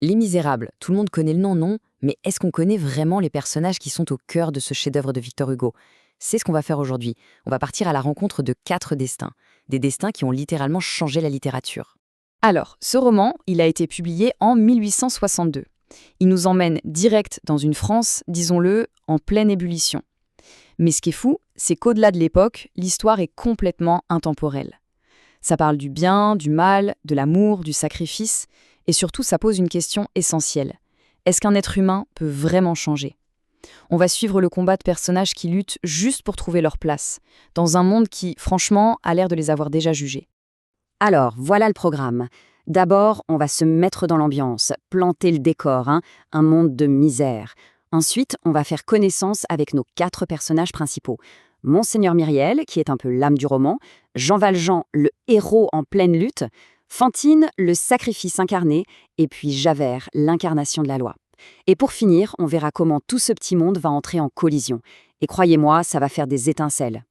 Les Misérables, tout le monde connaît le nom, non? Mais est-ce qu'on connaît vraiment les personnages qui sont au cœur de ce chef-d'œuvre de Victor Hugo? C'est ce qu'on va faire aujourd'hui. On va partir à la rencontre de 4 destins. Des destins qui ont littéralement changé la littérature. Alors, ce roman, il a été publié en 1862. Il nous emmène direct dans une France, disons-le, en pleine ébullition. Mais ce qui est fou, c'est qu'au-delà de l'époque, l'histoire est complètement intemporelle. Ça parle du bien, du mal, de l'amour, du sacrifice, et surtout ça pose une question essentielle. Est-ce qu'un être humain peut vraiment changer? On va suivre le combat de personnages qui luttent juste pour trouver leur place, dans un monde qui, franchement, a l'air de les avoir déjà jugés. Alors, voilà le programme. D'abord, on va se mettre dans l'ambiance, planter le décor, un monde de misère. Ensuite, on va faire connaissance avec nos 4 personnages principaux. Monseigneur Myriel, qui est un peu l'âme du roman, Jean Valjean, le héros en pleine lutte, Fantine, le sacrifice incarné, et puis Javert, l'incarnation de la loi. Et pour finir, on verra comment tout ce petit monde va entrer en collision. Et croyez-moi, ça va faire des étincelles.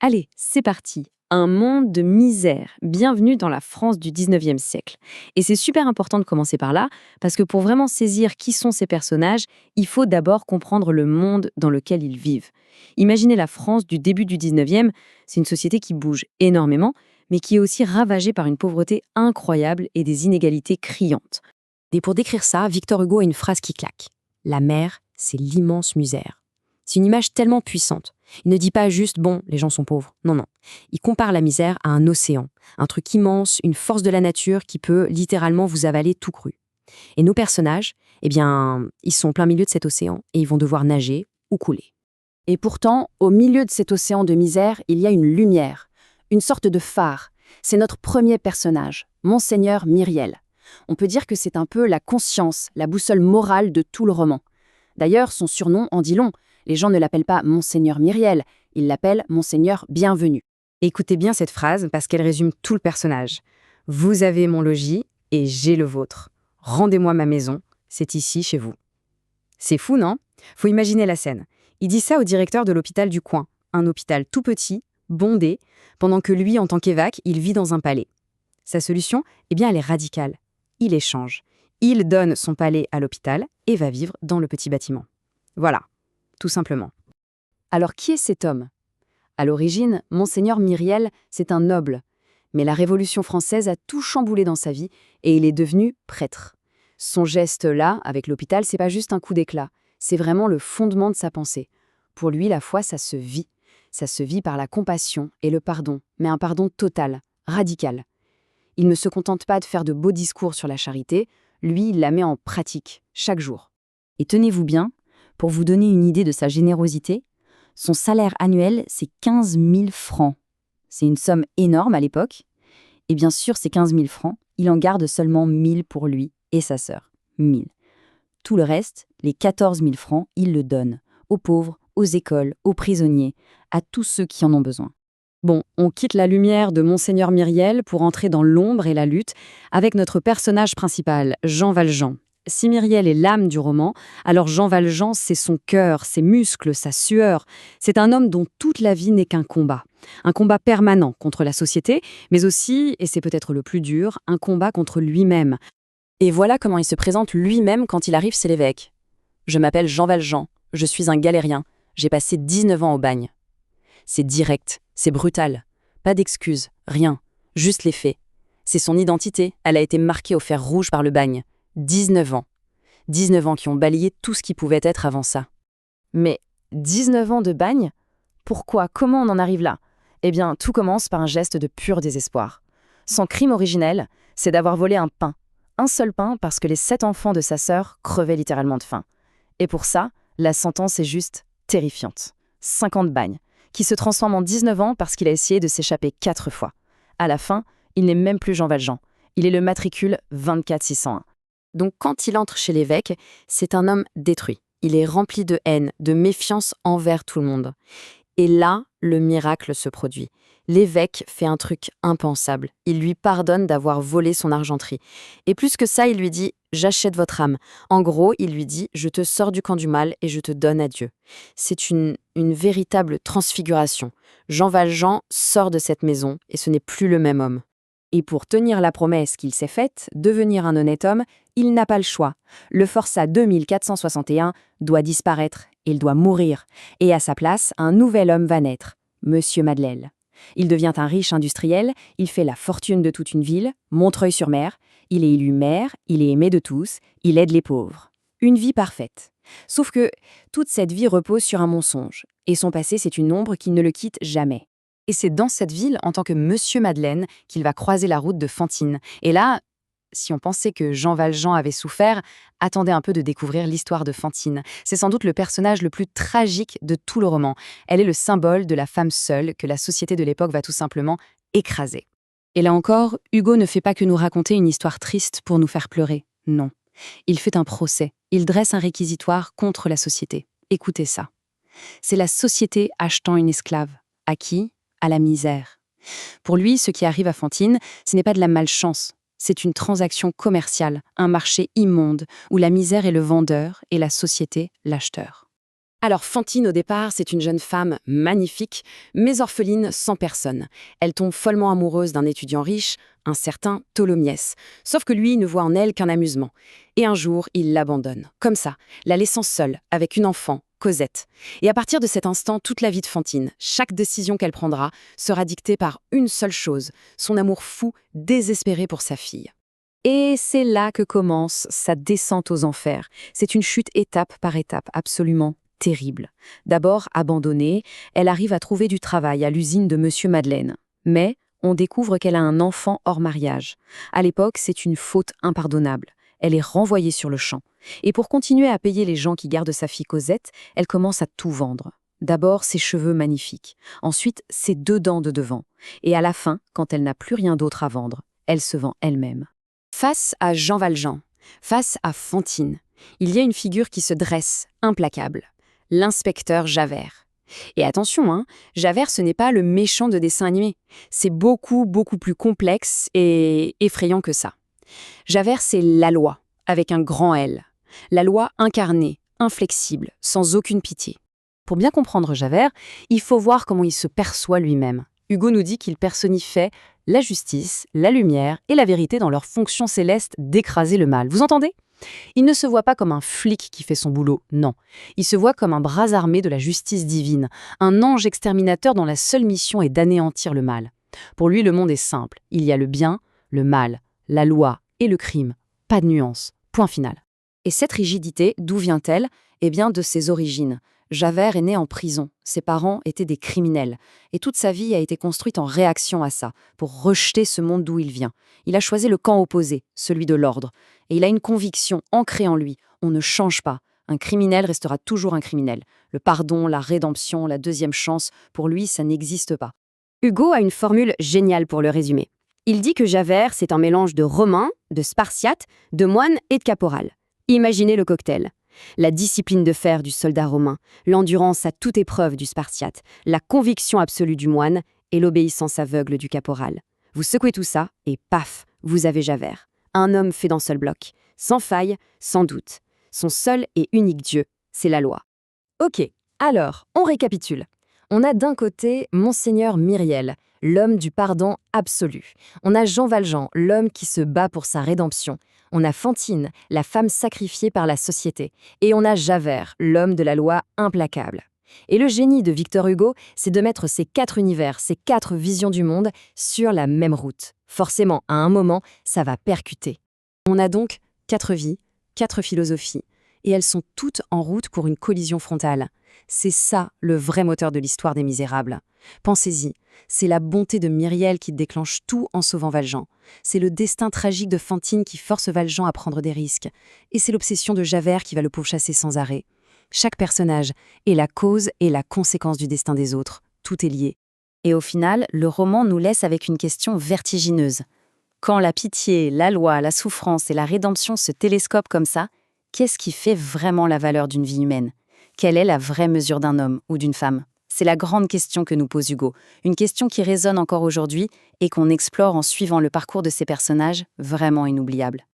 Allez, c'est parti. Un monde de misère. Bienvenue dans la France du 19e siècle. Et c'est super important de commencer par là, parce que pour vraiment saisir qui sont ces personnages, il faut d'abord comprendre le monde dans lequel ils vivent. Imaginez la France du début du 19e, c'est une société qui bouge énormément, mais qui est aussi ravagée par une pauvreté incroyable et des inégalités criantes. Et pour décrire ça, Victor Hugo a une phrase qui claque. La mer, c'est l'immense misère. C'est une image tellement puissante. Il ne dit pas juste « bon, les gens sont pauvres ». Non, non. Il compare la misère à un océan, un truc immense, une force de la nature qui peut littéralement vous avaler tout cru. Et nos personnages, eh bien, ils sont au plein milieu de cet océan et ils vont devoir nager ou couler. Et pourtant, au milieu de cet océan de misère, il y a une lumière, une sorte de phare. C'est notre premier personnage, Monseigneur Myriel. On peut dire que c'est un peu la conscience, la boussole morale de tout le roman. D'ailleurs, son surnom en dit long. Les gens ne l'appellent pas Monseigneur Myriel, ils l'appellent Monseigneur Bienvenu. Écoutez bien cette phrase parce qu'elle résume tout le personnage. Vous avez mon logis et j'ai le vôtre. Rendez-moi ma maison, c'est ici chez vous. C'est fou, non? Faut imaginer la scène. Il dit ça au directeur de l'hôpital du coin, un hôpital tout petit, bondé, pendant que lui, en tant qu'évêque, il vit dans un palais. Sa solution, eh bien, elle est radicale. Il échange. Il donne son palais à l'hôpital et va vivre dans le petit bâtiment. Voilà, tout simplement. Alors qui est cet homme? À l'origine, Monseigneur Myriel, c'est un noble. Mais la Révolution française a tout chamboulé dans sa vie et il est devenu prêtre. Son geste là, avec l'hôpital, c'est pas juste un coup d'éclat. C'est vraiment le fondement de sa pensée. Pour lui, la foi, ça se vit. Ça se vit par la compassion et le pardon, mais un pardon total, radical. Il ne se contente pas de faire de beaux discours sur la charité, lui, il la met en pratique, chaque jour. Et tenez-vous bien, pour vous donner une idée de sa générosité, son salaire annuel, c'est 15 000 francs. C'est une somme énorme à l'époque. Et bien sûr, ces 15 000 francs, il en garde seulement 1 000 pour lui et sa sœur. 1 000. Tout le reste, les 14 000 francs, il le donne aux pauvres, aux écoles, aux prisonniers, à tous ceux qui en ont besoin. Bon, on quitte la lumière de Monseigneur Myriel pour entrer dans l'ombre et la lutte avec notre personnage principal, Jean Valjean. Si Myriel est l'âme du roman, alors Jean Valjean, c'est son cœur, ses muscles, sa sueur. C'est un homme dont toute la vie n'est qu'un combat. Un combat permanent contre la société, mais aussi, et c'est peut-être le plus dur, un combat contre lui-même. Et voilà comment il se présente lui-même quand il arrive chez l'évêque. Je m'appelle Jean Valjean, je suis un galérien, j'ai passé 19 ans au bagne. C'est direct, c'est brutal. Pas d'excuses, rien, juste les faits. C'est son identité, elle a été marquée au fer rouge par le bagne. 19 ans. 19 ans qui ont balayé tout ce qui pouvait être avant ça. Mais 19 ans de bagne? Pourquoi? Comment on en arrive là? Eh bien, tout commence par un geste de pur désespoir. Son crime originel, c'est d'avoir volé un pain. Un seul pain parce que les 7 enfants de sa sœur crevaient littéralement de faim. Et pour ça, la sentence est juste terrifiante. 50 bagnes, qui se transforment en 19 ans parce qu'il a essayé de s'échapper 4 fois. À la fin, il n'est même plus Jean Valjean. Il est le matricule 24601. Donc quand il entre chez l'évêque, c'est un homme détruit. Il est rempli de haine, de méfiance envers tout le monde. Et là, le miracle se produit. L'évêque fait un truc impensable. Il lui pardonne d'avoir volé son argenterie. Et plus que ça, il lui dit « j'achète votre âme ». En gros, il lui dit « je te sors du camp du mal et je te donne à Dieu ». C'est une véritable transfiguration. Jean Valjean sort de cette maison et ce n'est plus le même homme. Et pour tenir la promesse qu'il s'est faite, devenir un honnête homme, il n'a pas le choix. Le Forçat 2461 doit disparaître, il doit mourir. Et à sa place, un nouvel homme va naître, Monsieur Madeleine. Il devient un riche industriel, il fait la fortune de toute une ville, Montreuil-sur-Mer. Il est élu maire, il est aimé de tous, il aide les pauvres. Une vie parfaite. Sauf que toute cette vie repose sur un mensonge. Et son passé, c'est une ombre qui ne le quitte jamais. Et c'est dans cette ville, en tant que Monsieur Madeleine, qu'il va croiser la route de Fantine. Et là, si on pensait que Jean Valjean avait souffert, attendez un peu de découvrir l'histoire de Fantine. C'est sans doute le personnage le plus tragique de tout le roman. Elle est le symbole de la femme seule que la société de l'époque va tout simplement écraser. Et là encore, Hugo ne fait pas que nous raconter une histoire triste pour nous faire pleurer. Non. Il fait un procès. Il dresse un réquisitoire contre la société. Écoutez ça. C'est la société achetant une esclave. À qui ? À la misère. Pour lui, ce qui arrive à Fantine, ce n'est pas de la malchance. C'est une transaction commerciale, un marché immonde, où la misère est le vendeur et la société l'acheteur. Alors Fantine, au départ, c'est une jeune femme magnifique, mais orpheline sans personne. Elle tombe follement amoureuse d'un étudiant riche, un certain Tholomyès. Sauf que lui ne voit en elle qu'un amusement. Et un jour, il l'abandonne. Comme ça, la laissant seule, avec une enfant, Cosette. Et à partir de cet instant, toute la vie de Fantine, chaque décision qu'elle prendra, sera dictée par une seule chose, son amour fou, désespéré pour sa fille. Et c'est là que commence sa descente aux enfers. C'est une chute étape par étape, absolument terrible. D'abord abandonnée, elle arrive à trouver du travail à l'usine de Monsieur Madeleine. Mais on découvre qu'elle a un enfant hors mariage. À l'époque, c'est une faute impardonnable. Elle est renvoyée sur le champ. Et pour continuer à payer les gens qui gardent sa fille Cosette, elle commence à tout vendre. D'abord, ses cheveux magnifiques. Ensuite, ses 2 dents de devant. Et à la fin, quand elle n'a plus rien d'autre à vendre, elle se vend elle-même. Face à Jean Valjean, face à Fantine, il y a une figure qui se dresse, implacable. L'inspecteur Javert. Et attention, Javert, ce n'est pas le méchant de dessin animé. C'est beaucoup, beaucoup plus complexe et effrayant que ça. Javert, c'est la loi, avec un grand L. La loi incarnée, inflexible, sans aucune pitié. Pour bien comprendre Javert, il faut voir comment il se perçoit lui-même. Hugo nous dit qu'il personnifie la justice, la lumière et la vérité dans leur fonction céleste d'écraser le mal. Vous entendez ? Il ne se voit pas comme un flic qui fait son boulot, non. Il se voit comme un bras armé de la justice divine, un ange exterminateur dont la seule mission est d'anéantir le mal. Pour lui, le monde est simple. Il y a le bien, le mal, la loi et le crime. Pas de nuance. Point final. Et cette rigidité, d'où vient-elle ? Eh bien, de ses origines. Javert est né en prison. Ses parents étaient des criminels. Et toute sa vie a été construite en réaction à ça, pour rejeter ce monde d'où il vient. Il a choisi le camp opposé, celui de l'ordre. Et il a une conviction ancrée en lui. On ne change pas. Un criminel restera toujours un criminel. Le pardon, la rédemption, la deuxième chance, pour lui, ça n'existe pas. Hugo a une formule géniale pour le résumer. Il dit que Javert, c'est un mélange de Romain, de Spartiate, de moine et de caporal. Imaginez le cocktail. La discipline de fer du soldat romain, l'endurance à toute épreuve du Spartiate, la conviction absolue du moine et l'obéissance aveugle du caporal. Vous secouez tout ça et paf, vous avez Javert. Un homme fait d'un seul bloc, sans faille, sans doute. Son seul et unique Dieu, c'est la loi. Ok, alors, on récapitule. On a d'un côté Monseigneur Myriel, l'homme du pardon absolu. On a Jean Valjean, l'homme qui se bat pour sa rédemption. On a Fantine, la femme sacrifiée par la société. Et on a Javert, l'homme de la loi implacable. Et le génie de Victor Hugo, c'est de mettre ces 4 univers, ces 4 visions du monde sur la même route. Forcément, à un moment, ça va percuter. On a donc 4 vies, 4 philosophies, et elles sont toutes en route pour une collision frontale. C'est ça le vrai moteur de l'histoire des Misérables. Pensez-y, c'est la bonté de Myriel qui déclenche tout en sauvant Valjean. C'est le destin tragique de Fantine qui force Valjean à prendre des risques. Et c'est l'obsession de Javert qui va le pourchasser sans arrêt. Chaque personnage est la cause et la conséquence du destin des autres. Tout est lié. Et au final, le roman nous laisse avec une question vertigineuse. Quand la pitié, la loi, la souffrance et la rédemption se télescopent comme ça, qu'est-ce qui fait vraiment la valeur d'une vie humaine ? Quelle est la vraie mesure d'un homme ou d'une femme ? C'est la grande question que nous pose Hugo, une question qui résonne encore aujourd'hui et qu'on explore en suivant le parcours de ces personnages vraiment inoubliables.